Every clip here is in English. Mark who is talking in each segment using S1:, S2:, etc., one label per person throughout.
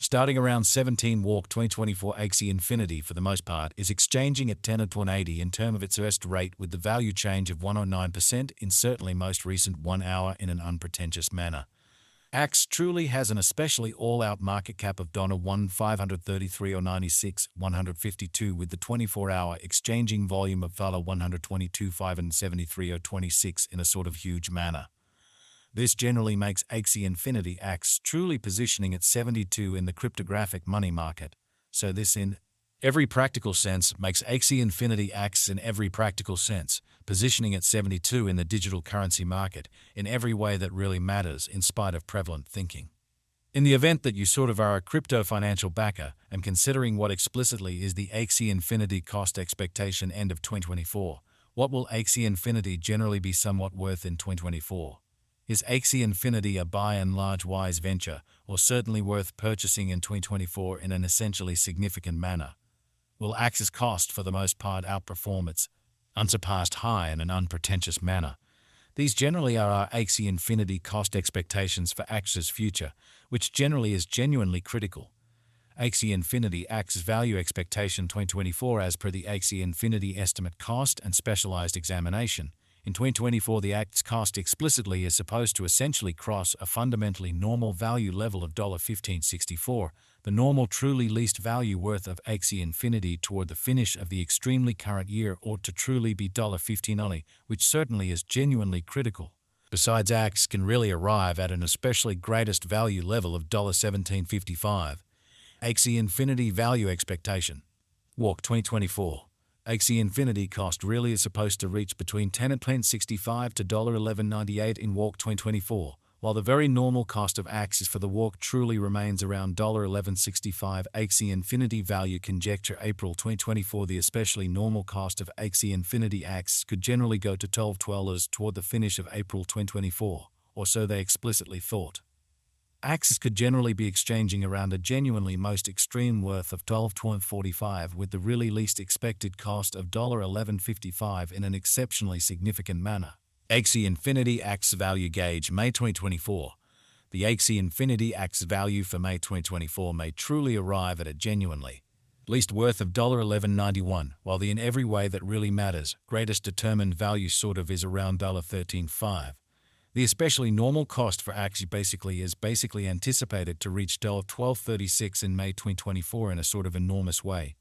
S1: Starting around 17 walk 2024 Axie Infinity for the most part is exchanging at 10 at 180 in term of its first rate with the value change of 109% in certainly most recent 1 hour in an unpretentious manner. Axie truly has an especially all-out market cap of $1,533 or 96, 152 with the 24-hour exchanging volume of $122,573 or 26 in a sort of huge manner. This generally makes Axie Infinity Axie truly positioning at 72 in the cryptographic money market. So this in every practical sense makes Axie Infinity Axie in every practical sense, positioning at 72 in the digital currency market in every way that really matters in spite of prevalent thinking. In the event that you sort of are a crypto financial backer and considering what explicitly is the Axie Infinity cost expectation end of 2024, what will Axie Infinity generally be somewhat worth in 2024? Is Axie Infinity a by and large wise venture, or certainly worth purchasing in 2024 in an essentially significant manner? Will Axie's cost for the most part outperform its unsurpassed high in an unpretentious manner? These generally are our Axie Infinity cost expectations for Axie's future, which generally is genuinely critical. Axie Infinity Axie's value expectation 2024 as per the Axie Infinity estimate cost and specialized examination. In 2024, the Axie's cost explicitly is supposed to essentially cross a fundamentally normal value level of $15.64, the normal truly least value worth of Axie Infinity toward the finish of the extremely current year ought to truly be $15 only, which certainly is genuinely critical. Besides, Axie can really arrive at an especially greatest value level of $17.55. Axie Infinity value expectation. Walk 2024. Axie Infinity cost really is supposed to reach between $10 and $10.65 to $11.98 in walk 2024, while the very normal cost of Axie for the walk truly remains around $11.65. Axie Infinity value conjecture April 2024. The especially normal cost of Axie Infinity Axie could generally go to $12 toward the finish of April 2024, or so they explicitly thought. Axie could generally be exchanging around a genuinely most extreme worth of $12.45 with the really least expected cost of $11.55 in an exceptionally significant manner. Axie Infinity Axie value gauge May 2024. The Axie Infinity Axie value for May 2024 may truly arrive at a genuinely least worth of $11.91, while the in every way that really matters greatest determined value sort of is around $13.5. The especially normal cost for Axie is basically anticipated to reach $12.36 in May 2024 in a sort of enormous way.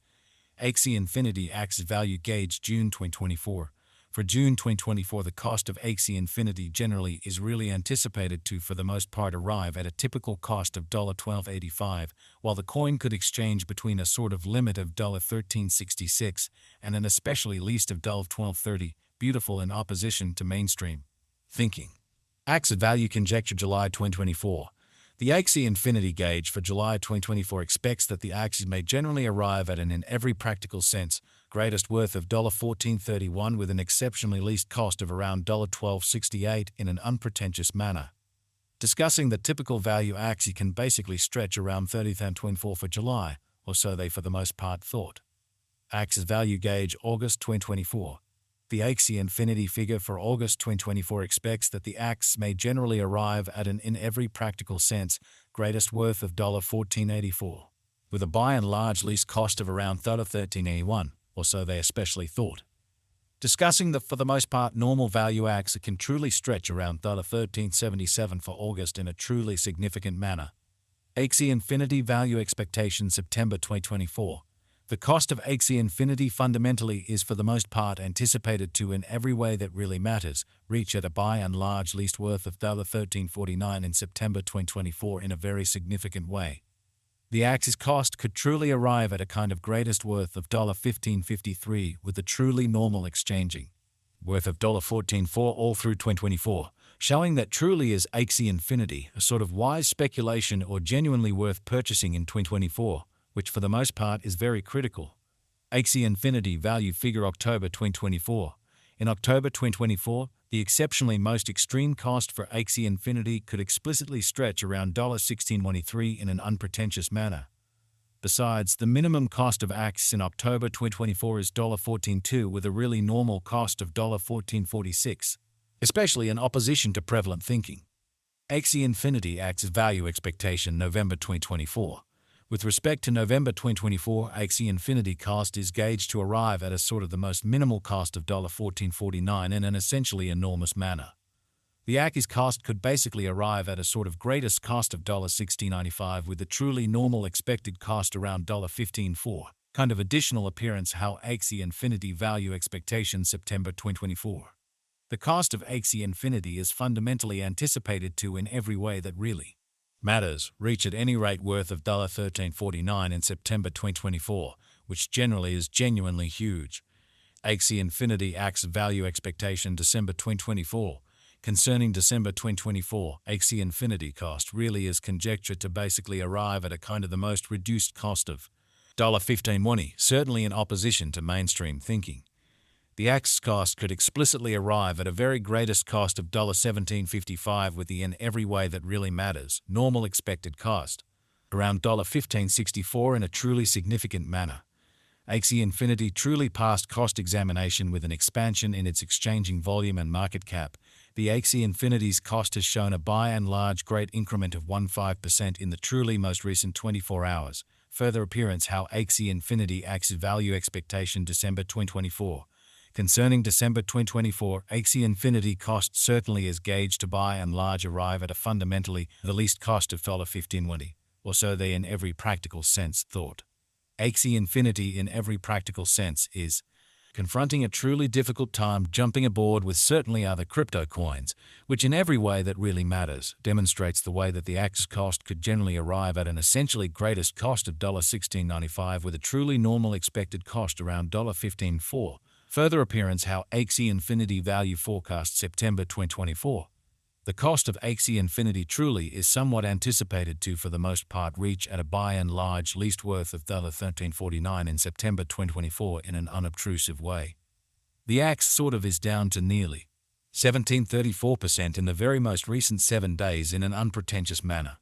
S1: Axie Infinity Axie value gauge June 2024. For June 2024, the cost of Axie Infinity generally is really anticipated to, for the most part, arrive at a typical cost of $12.85, while the coin could exchange between a sort of limit of $13.66 and an especially least of $12.30, beautiful in opposition to mainstream thinking. Axie value conjecture July 2024. The Axie Infinity gauge for July 2024 expects that the Axie may generally arrive at an in every practical sense greatest worth of $14.31 with an exceptionally least cost of around $12.68 in an unpretentious manner. Discussing the typical value Axie can basically stretch around $30.24 for July, or so they for the most part thought. Axie's value gauge August 2024. The Axie Infinity figure for August 2024 expects that the Axie may generally arrive at an in every practical sense greatest worth of $14.84, with a by and large least cost of around $13.81, or so they especially thought. Discussing the for the most part normal value Axie can truly stretch around $13.77 for August in a truly significant manner. Axie Infinity value expectation September 2024. The cost of Axie Infinity fundamentally is for the most part anticipated to, in every way that really matters, reach at a by and large least worth of $13.49 in September 2024 in a very significant way. The Axie's cost could truly arrive at a kind of greatest worth of $15.53 with the truly normal exchanging worth of $14.4 all through 2024, showing that truly is Axie Infinity a sort of wise speculation or genuinely worth purchasing in 2024. Which for the most part is very critical. Axie Infinity value figure October 2024. In October 2024, the exceptionally most extreme cost for Axie Infinity could explicitly stretch around $16.23 in an unpretentious manner. Besides, the minimum cost of Axie in October 2024 is $14.2 with a really normal cost of $14.46, especially in opposition to prevalent thinking. Axie Infinity Axie value expectation November 2024. With respect to November 2024, Axie Infinity cost is gauged to arrive at a sort of the most minimal cost of $14.49 in an essentially enormous manner. The Axie's cost could basically arrive at a sort of greatest cost of $16.95 with the truly normal expected cost around $15.4. Kind of additional appearance how Axie Infinity value expectation September 2024. The cost of Axie Infinity is fundamentally anticipated to in every way that really matters, reach at any rate worth of $13.49 in September 2024, which generally is genuinely huge. Axie Infinity Axie value expectation December 2024. Concerning December 2024, Axie Infinity cost really is conjectured to basically arrive at a kind of the most reduced cost of $15.20, certainly in opposition to mainstream thinking. The Axie cost could explicitly arrive at a very greatest cost of $17.55 with the in every way that really matters, normal expected cost, around $15.64 in a truly significant manner. Axie Infinity truly passed cost examination with an expansion in its exchanging volume and market cap. The Axie Infinity's cost has shown a by and large great increment of 15% in the truly most recent 24 hours. Further appearance how Axie Infinity Axie value expectation December 2024. Concerning December 2024, Axie Infinity cost certainly is gauged to by and large arrive at a fundamentally the least cost of $15.20, or so they in every practical sense thought. Axie Infinity in every practical sense is confronting a truly difficult time jumping aboard with certainly other crypto coins, which in every way that really matters demonstrates the way that the Axie cost could generally arrive at an essentially greatest cost of $16.95 with a truly normal expected cost around $15.4. Further appearance how Axie Infinity value forecast September 2024. The cost of Axie Infinity truly is somewhat anticipated to for the most part reach at a by and large least worth of $13.49 in September 2024 in an unobtrusive way. The Axie sort of is down to nearly 17.34% in the very most recent 7 days in an unpretentious manner.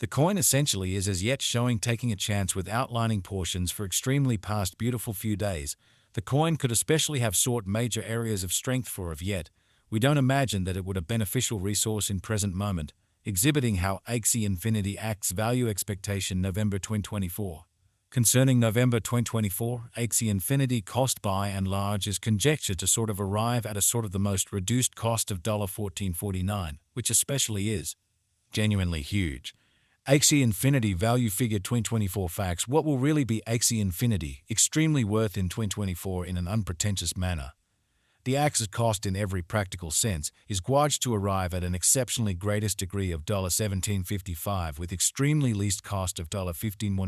S1: The coin essentially is as yet showing taking a chance with outlining portions for extremely past beautiful few days. The coin could especially have sought major areas of strength for of yet. We don't imagine that it would a beneficial resource in present moment, exhibiting how Axie Infinity Axie value expectation November 2024. Concerning November 2024, Axie Infinity cost by and large is conjectured to sort of arrive at a sort of the most reduced cost of $14.49, which especially is genuinely huge. Axie Infinity value figure 2024 facts. What will really be Axie Infinity extremely worth in 2024 in an unpretentious manner? The Axie cost in every practical sense is gauged to arrive at an exceptionally greatest degree of $17.55 with extremely least cost of $15.1.